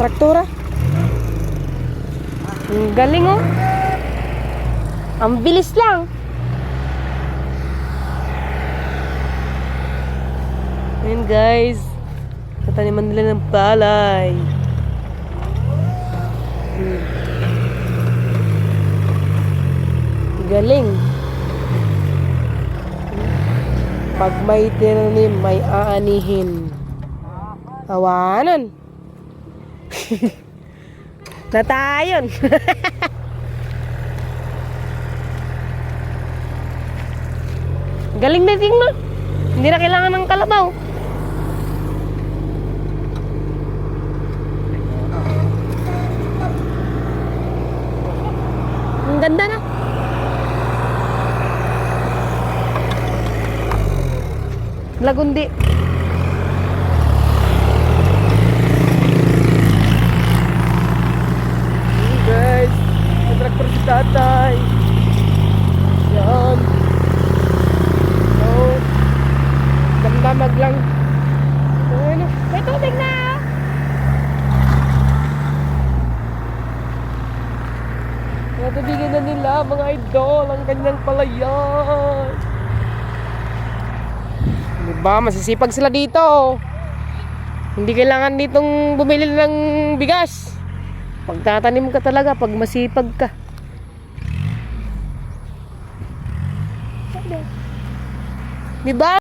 Traktora. Ang galing oh. Ang bilis lang. Ayan guys. Tataniman nila ng palay. Galing. Pag may tinanim, may aanihin. Awanan. Natayon. Galing na tingnan. Hindi na kailangan ng kalabaw. Ang ganda na. Lagundi. Hey guys, may traktor si tatay. Yan. So, damdamag lang. Ano? May tubig na. Natubigin na nila mga idol ang kanyang palayan. Diba? Masisipag sila dito. Hindi kailangan ditong bumili ng bigas. Pagtatanim ka talaga pag masipag ka. Diba?